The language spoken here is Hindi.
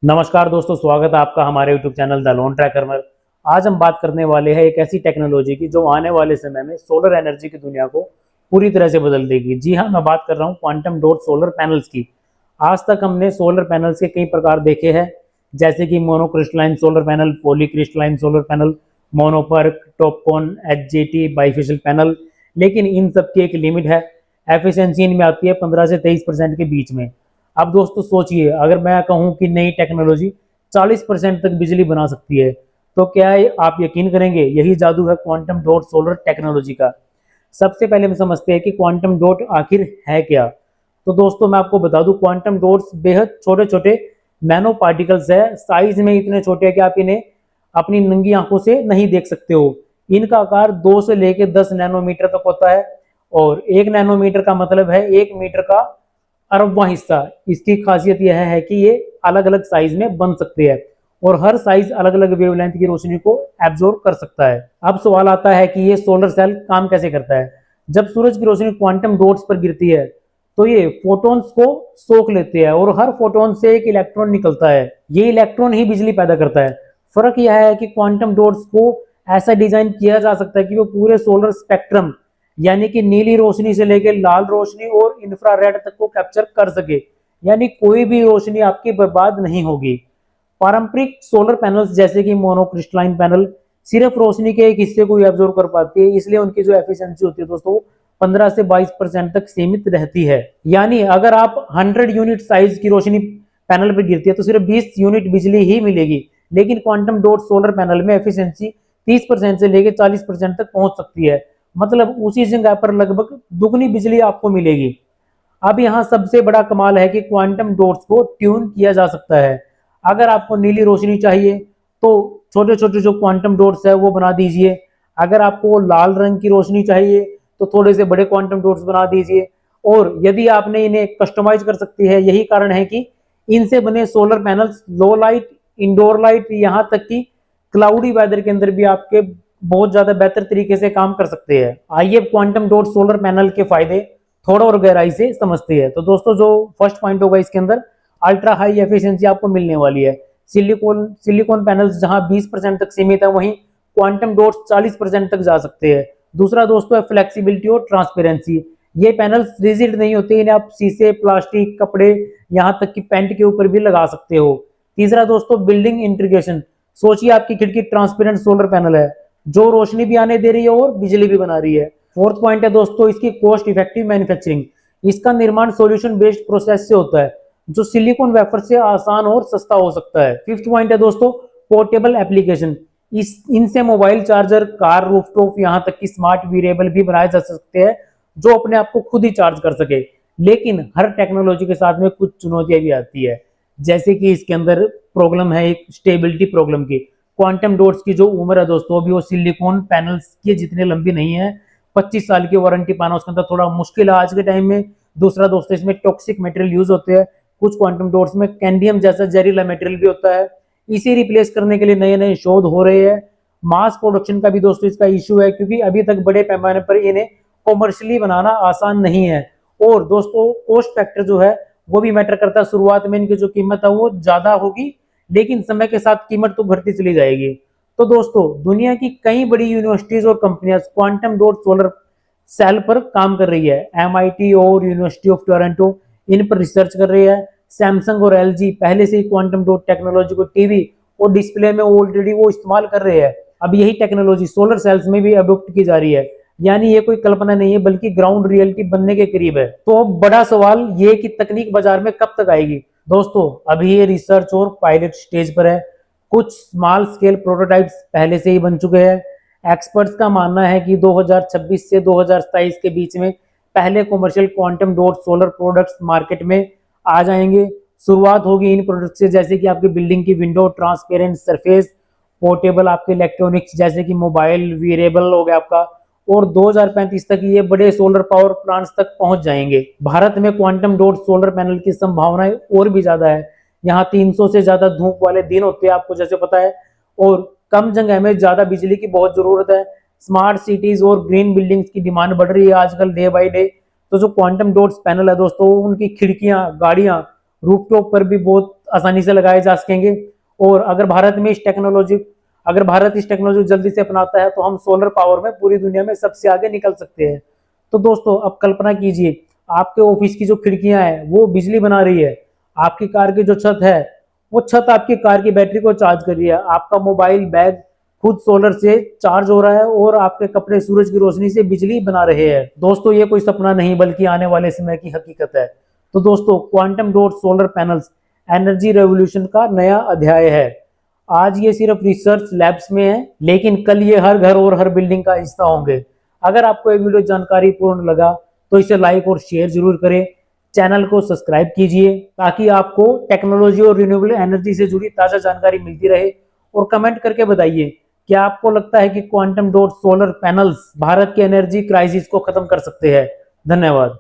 नमस्कार दोस्तों, स्वागत है आपका हमारे YouTube channel the loan tracker में। आज हम बात करने वाले हैं एक ऐसी टेक्नोलॉजी की जो आने वाले समय में सोलर एनर्जी की दुनिया को पूरी तरह से बदल देगी। जी हाँ, मैं बात कर रहा हूँ क्वांटम डॉट सोलर पैनल्स की। आज तक हमने सोलर पैनल्स के कई प्रकार देखे हैं, जैसे कि monocrystalline solar panel, polycrystalline solar panel, mono PERC, Topcon, HGT, bifacial panel. लेकिन इन सब की एक लिमिट है। एफिशिएंसी इनमें आती है 15 से 23% के बीच में। अब दोस्तों सोचिए, अगर मैं कहूं कि नई टेक्नोलॉजी 40% तक बिजली बना सकती है, तो क्या आप यकीन करेंगे? यही जादू है क्वांटम डॉट सोलर टेक्नोलॉजी का। सबसे पहले हम समझते हैं कि क्वांटम डॉट आखिर है क्या। तो दोस्तों मैं आपको बता दूं, क्वांटम डॉट्स बेहद छोटे छोटे नैनो पार्टिकल्स है। साइज में इतने छोटे हैं कि आप इन्हें अपनी नंगी आंखों से नहीं देख सकते हो। इनका आकार 2 से लेकर 10 नैनोमीटर तक होता है, और 1 नैनोमीटर का मतलब है 1 मीटर का अरबवां हिस्सा। इसकी खासियत यह है कि ये अलग अलग साइज में बन सकते हैं, और हर साइज अलग अलग वेवलेंथ की रोशनी को एब्जॉर्ब कर सकता है। अब सवाल आता है कि ये सोलर सेल काम कैसे करता है। जब सूरज की रोशनी क्वांटम डॉट्स पर गिरती है, तो ये फोटॉन्स को सोख लेते हैं, और हर फोटोन से एक इलेक्ट्रॉन निकलता है। ये इलेक्ट्रॉन ही बिजली पैदा करता है। फर्क यह है कि क्वांटम डॉट्स को ऐसा डिजाइन किया जा सकता है कि वो पूरे सोलर स्पेक्ट्रम, यानी कि नीली रोशनी से लेकर लाल रोशनी और इंफ्रारेड तक को कैप्चर कर सके। यानी कोई भी रोशनी आपकी बर्बाद नहीं होगी। पारंपरिक सोलर पैनल्स जैसे कि मोनोक्रिस्टलाइन पैनल सिर्फ रोशनी के एक हिस्से को एब्जॉर्ब कर पाती है, इसलिए उनकी जो एफिशिएंसी होती है दोस्तों 15 से 22% तक सीमित रहती है। यानी अगर आप 100 यूनिट साइज की रोशनी पैनल पर गिरती है तो सिर्फ 20 यूनिट बिजली ही मिलेगी। लेकिन क्वांटम डॉट सोलर पैनल में एफिशिएंसी 30% से लेकर 40% तक पहुंच सकती है। मतलब उसी जगह पर लगभग दुगनी बिजली आपको मिलेगी। अब यहाँ सबसे बड़ा कमाल है कि क्वांटम डॉट्स को ट्यून किया जा सकता है। अगर आपको नीली रोशनी चाहिए तो छोटे छोटे जो क्वांटम डॉट्स है वो बना दीजिए। अगर आपको लाल रंग की रोशनी चाहिए तो थोड़े से बड़े क्वांटम डॉट्स बना दीजिए। और यदि आपने इन्हें कस्टमाइज कर सकती है, यही कारण है कि इनसे बने सोलर पैनल्स लो लाइट, इंडोर लाइट, यहाँ तक कि क्लाउडी वेदर के अंदर भी आपके बहुत ज्यादा बेहतर तरीके से काम कर सकते हैं। आइए क्वांटम डॉट सोलर पैनल के फायदे थोड़ा और गहराई से समझते हैं। तो दोस्तों जो फर्स्ट पॉइंट होगा इसके अंदर, अल्ट्रा हाई एफिशिएंसी आपको मिलने वाली है। सिलिकॉन पैनल्स जहां 20% तक सीमित है, वहीं क्वांटम डॉट्स 40% तक जा सकते हैं। दूसरा दोस्तों है फ्लेक्सिबिलिटी और ट्रांसपेरेंसी। ये पैनल्स रिजिड नहीं होते, इन्हें आप शीशे, प्लास्टिक, कपड़े, यहाँ तक कि पेंट के ऊपर भी लगा सकते हो। तीसरा दोस्तों बिल्डिंग इंटीग्रेशन। सोचिए आपकी खिड़की ट्रांसपेरेंट सोलर पैनल है जो रोशनी भी आने दे रही है और बिजली भी बना रही है। फोर्थ पॉइंट है दोस्तों इसकी कॉस्ट इफेक्टिव मैन्युफैक्चरिंग। इसका निर्माण सॉल्यूशन बेस्ड प्रोसेस से होता है, जो सिलिकॉन वेफर से आसान और सस्ता हो सकता है। फिफ्थ पॉइंट है दोस्तों पोर्टेबल एप्लीकेशन। इनसे मोबाइल चार्जर, कार रूफटॉप, यहाँ तक कि स्मार्ट वेरिएबल भी बनाए जा सकते हैं जो अपने आप को खुद ही चार्ज कर सके। लेकिन हर टेक्नोलॉजी के साथ में कुछ चुनौतियां भी आती है, जैसे कि इसके अंदर प्रॉब्लम है एक स्टेबिलिटी प्रॉब्लम की। क्वांटम डॉट्स की जो उम्र है दोस्तों अभी वो सिलिकॉन पैनल्स की जितनी लंबी नहीं है। 25 साल की वारंटी पाना उसके अंदर थोड़ा मुश्किल है आज के टाइम में। दूसरा दोस्तों इसमें टॉक्सिक मटेरियल यूज होते हैं। कुछ क्वांटम डॉट्स में कैंडियम जैसा जहरीला मटेरियल भी होता है। इसे रिप्लेस करने के लिए नए नए शोध हो रहे हैं। मास प्रोडक्शन का भी दोस्तों इसका इशू है, क्योंकि अभी तक बड़े पैमाने पर इन्हें कॉमर्शियली बनाना आसान नहीं है। और दोस्तों कॉस्ट फैक्टर जो है वो भी मैटर करता है। शुरुआत में इनकी जो कीमत है वो ज्यादा होगी, लेकिन समय के साथ कीमत तो घटती चली जाएगी। तो दोस्तों दुनिया की कई बड़ी यूनिवर्सिटीज और कंपनियां क्वांटम डॉट सोलर सेल पर काम कर रही है। MIT और यूनिवर्सिटी ऑफ टोरंटो इन पर रिसर्च कर रही है। सैमसंग और LG पहले से ही क्वांटम डॉट टेक्नोलॉजी को टीवी और डिस्प्ले में ऑलरेडी वो इस्तेमाल कर रहे हैं। अब यही टेक्नोलॉजी सोलर सेल्स में भी अडॉप्ट की जा रही है। यानी ये कोई कल्पना नहीं है, बल्कि ग्राउंड रियलिटी बनने के करीब है। तो बड़ा सवाल ये कि तकनीक बाजार में कब तक आएगी। दोस्तों अभी ये रिसर्च और पायलट स्टेज पर है। कुछ स्मॉल स्केल प्रोटोटाइप्स पहले से ही बन चुके हैं। एक्सपर्ट्स का मानना है कि 2026 से 2027 के बीच में पहले commercial quantum dot solar products market में आ जाएंगे। शुरुआत होगी इन प्रोडक्ट से, जैसे कि आपकी बिल्डिंग की विंडो, ट्रांसपेरेंट सरफेस, पोर्टेबल आपके इलेक्ट्रॉनिक्स जैसे कि मोबाइल, वेरिएबल हो गया आपका। और 2035 तक ये बड़े सोलर पावर प्लांट्स तक पहुंच जाएंगे। भारत में क्वांटम डॉट सोलर पैनल की संभावनाएं और भी ज्यादा है। यहाँ 300 से ज्यादा धूप वाले दिन होते हैं, आपको जैसे पता है, और कम जगह में ज्यादा बिजली की बहुत जरूरत है। स्मार्ट सिटीज और ग्रीन बिल्डिंग्स की डिमांड बढ़ रही है आजकल डे बाई डे। तो जो क्वांटम डॉट्स पैनल है दोस्तों, उनकी खिड़कियां, गाड़ियां, रूफटॉप पर भी बहुत आसानी से लगाए जा सकेंगे। और अगर भारत इस टेक्नोलॉजी जल्दी से अपनाता है तो हम सोलर पावर में पूरी दुनिया में सबसे आगे निकल सकते हैं। तो दोस्तों अब कल्पना कीजिए, आपके ऑफिस की जो खिड़कियां हैं वो बिजली बना रही है, आपकी कार की जो छत है वो छत आपकी कार की बैटरी को चार्ज कर रही है, आपका मोबाइल बैग खुद सोलर से चार्ज हो रहा है और आपके कपड़े सूरज की रोशनी से बिजली बना रहे हैं। दोस्तों ये कोई सपना नहीं बल्कि आने वाले समय की हकीकत है। तो दोस्तों quantum dot solar panels energy revolution का नया अध्याय है। आज ये सिर्फ रिसर्च लैब्स में है, लेकिन कल ये हर घर और हर बिल्डिंग का हिस्सा होंगे। अगर आपको ये वीडियो जानकारी पूर्ण लगा तो इसे लाइक और शेयर जरूर करें। चैनल को सब्सक्राइब कीजिए ताकि आपको टेक्नोलॉजी और रिन्यूएबल एनर्जी से जुड़ी ताजा जानकारी मिलती रहे। और कमेंट करके बताइए, क्या आपको लगता है कि quantum dot solar panels Bharat के एनर्जी क्राइसिस को खत्म कर सकते हैं? धन्यवाद।